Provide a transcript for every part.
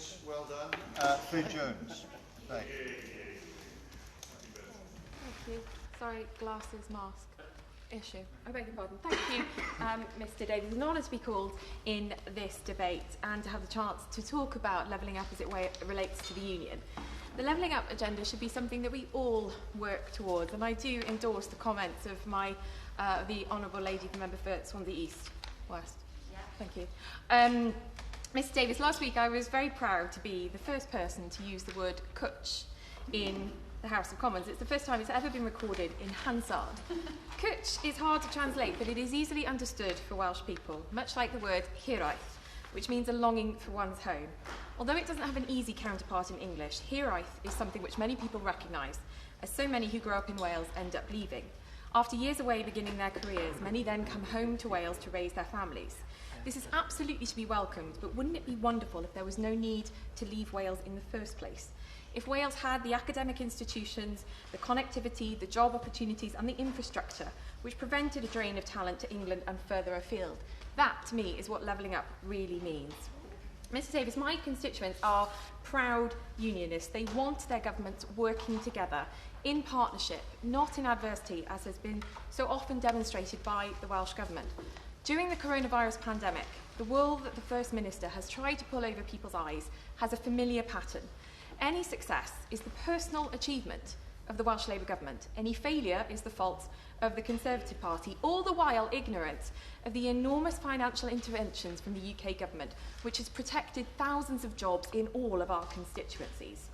debates. Well done. Fay Jones. Thank you. Thank you. Sorry, glasses, mask issue. I beg your pardon. Thank you, Mr. Davies. It's an honour to be called in this debate and to have the chance to talk about levelling up as it relates to the Union. The levelling up agenda should be something that we all work towards, and I do endorse the comments of the Honourable Lady, the member for Swansea East West. Yeah. Thank you. Mr. Davies, last week I was very proud to be the first person to use the word cwtch in the House of Commons. It's the first time it's ever been recorded in Hansard. Cwtch is hard to translate, but it is easily understood for Welsh people, much like the word hiraeth, which means a longing for one's home. Although it doesn't have an easy counterpart in English, hiraeth is something which many people recognise, as so many who grow up in Wales end up leaving. After years away beginning their careers, many then come home to Wales to raise their families. This is absolutely to be welcomed, but wouldn't it be wonderful if there was no need to leave Wales in the first place? If Wales had the academic institutions, the connectivity, the job opportunities and the infrastructure which prevented a drain of talent to England and further afield. That, to me, is what levelling up really means. Mr. Davies, my constituents are proud unionists. They want their governments working together in partnership, not in adversity, as has been so often demonstrated by the Welsh Government. During the coronavirus pandemic, the wool that the First Minister has tried to pull over people's eyes has a familiar pattern. Any success is the personal achievement of the Welsh Labour Government. Any failure is the fault of the Conservative Party, all the while ignorant of the enormous financial interventions from the UK Government, which has protected thousands of jobs in all of our constituencies.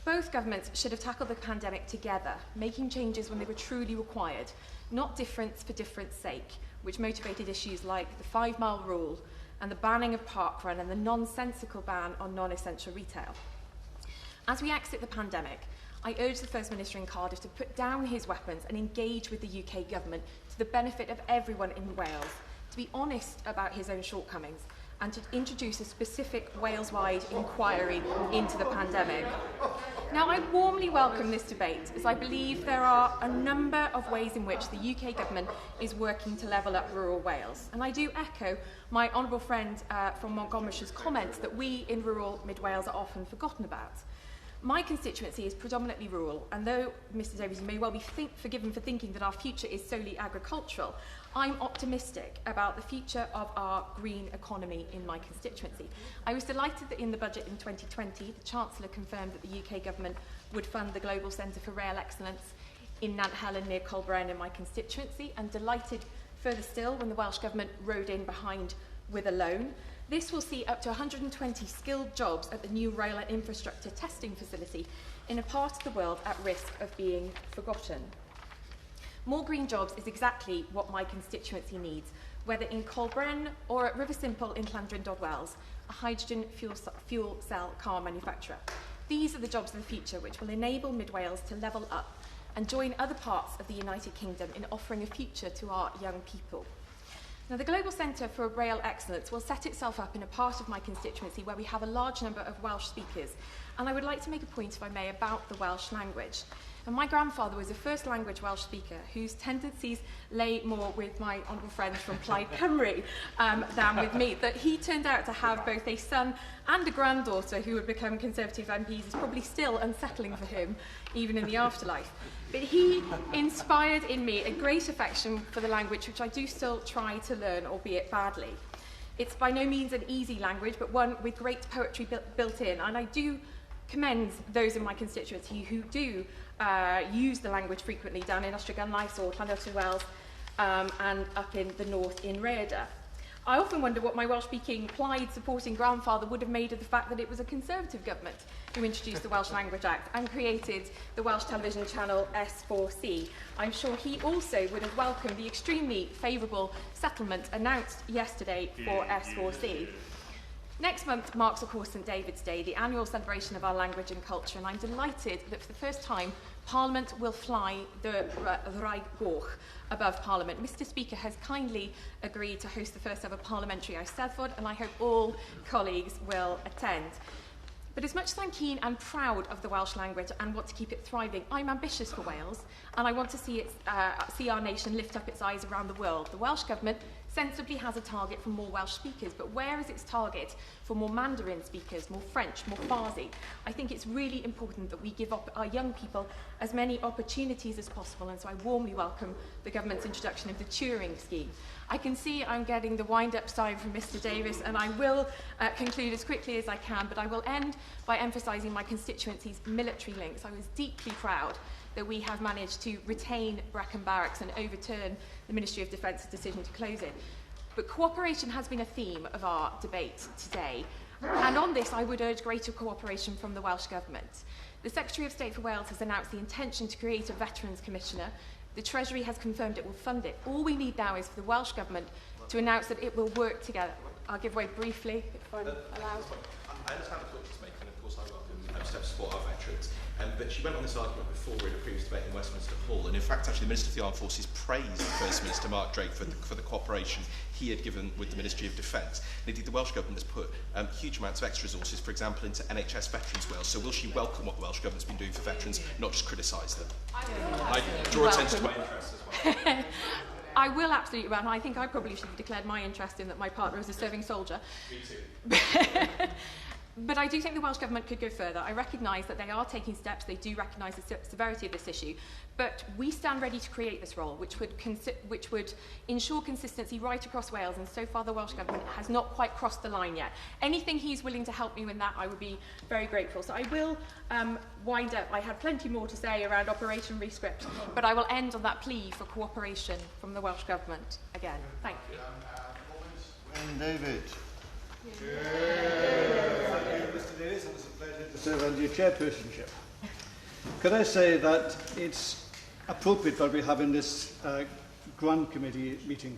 Both governments should have tackled the pandemic together, making changes when they were truly required, not difference for difference's sake, which motivated issues like the 5-mile rule and the banning of parkrun and the nonsensical ban on non-essential retail. As we exit the pandemic, I urge the First Minister in Cardiff to put down his weapons and engage with the UK Government to the benefit of everyone in Wales, to be honest about his own shortcomings and to introduce a specific Wales-wide inquiry into the pandemic. Now, I warmly welcome this debate, as I believe there are a number of ways in which the UK Government is working to level up rural Wales. And I do echo my honourable friend from Montgomeryshire's comments that we in rural mid-Wales are often forgotten about. My constituency is predominantly rural, and though, Mr. Davies, you may well be forgiven for thinking that our future is solely agricultural, I'm optimistic about the future of our green economy in my constituency. I was delighted that in the budget in 2020, the Chancellor confirmed that the UK Government would fund the Global Centre for Rail Excellence in Nant Helen near Colburn in my constituency, and delighted further still when the Welsh Government rode in behind with a loan. This will see up to 120 skilled jobs at the new rail and infrastructure testing facility in a part of the world at risk of being forgotten. More green jobs is exactly what my constituency needs, whether in Colburn or at Riversimple in Llandrindod-Wells, a hydrogen fuel cell car manufacturer. These are the jobs of the future which will enable Mid-Wales to level up and join other parts of the United Kingdom in offering a future to our young people. Now, the Global Centre for Rail Excellence will set itself up in a part of my constituency where we have a large number of Welsh speakers, and I would like to make a point, if I may, about the Welsh language. And my grandfather was a first language Welsh speaker whose tendencies lay more with my honourable friends from Plaid Cymru than with me. That he turned out to have both a son and a granddaughter who would become Conservative MPs is probably still unsettling for him, even in the afterlife. But he inspired in me a great affection for the language, which I do still try to learn, albeit badly. It's by no means an easy language, but one with great poetry built in, and I do commend those in my constituency who do use the language frequently down in Ostragunlais or Llandrindod-Wells and up in the north in Rhaeadr. I often wonder what my Welsh-speaking, Plaid-supporting grandfather would have made of the fact that it was a Conservative government who introduced the Welsh Language Act and created the Welsh television channel S4C. I'm sure he also would have welcomed the extremely favourable settlement announced yesterday for S4C. Next month marks, of course, St David's Day, the annual celebration of our language and culture, and I'm delighted that for the first time Parliament will fly the Wraig Goch above Parliament. Mr Speaker has kindly agreed to host the first ever parliamentary Eisteddfod, and I hope all colleagues will attend. But as much as I'm keen and proud of the Welsh language and want to keep it thriving, I'm ambitious for Wales, and I want to see our nation lift up its eyes around the world. The Welsh Government sensibly has a target for more Welsh speakers, but where is its target for more Mandarin speakers, more French, more Farsi? I think it's really important that we give our young people as many opportunities as possible, and so I warmly welcome the government's introduction of the Turing scheme. I can see I'm getting the wind-up sign from Mr Davis, and I will conclude as quickly as I can, but I will end by emphasising my constituency's military links. I was deeply proud that we have managed to retain Brecon Barracks and overturn the Ministry of Defence's decision to close it. But cooperation has been a theme of our debate today, and on this I would urge greater cooperation from the Welsh Government. The Secretary of State for Wales has announced the intention to create a Veterans Commissioner. The Treasury has confirmed it will fund it. All we need now is for the Welsh Government to announce that it will work together. I'll give way briefly, if I'm allowed. I understand the point she's making, and of course I welcome Steph to support our veterans. But she went on this argument before in a previous debate in Westminster Hall, and in fact actually the Minister of the Armed Forces praised First Minister Mark Drake for the cooperation he had given with the Ministry of Defence. And indeed the Welsh Government has put huge amounts of extra resources, for example, into NHS Veterans Wales. So will she welcome what the Welsh Government's been doing for veterans, not just criticise them? I draw attention to my interests as well. I will absolutely, and I think I probably should have declared my interest in that my partner is a serving soldier. Me too. But I do think the Welsh Government could go further. I recognise that they are taking steps, they do recognise the severity of this issue, but we stand ready to create this role, which would ensure consistency right across Wales, and so far the Welsh Government has not quite crossed the line yet. Anything he's willing to help me with that, I would be very grateful. So I will wind up. I had plenty more to say around Operation Rescript, but I will end on that plea for cooperation from the Welsh Government again. Thank you. And David. Thank you, Mr Davis, and it's a pleasure to serve under your chairpersonship. Could I say that it's appropriate that we're having this Grand Committee meeting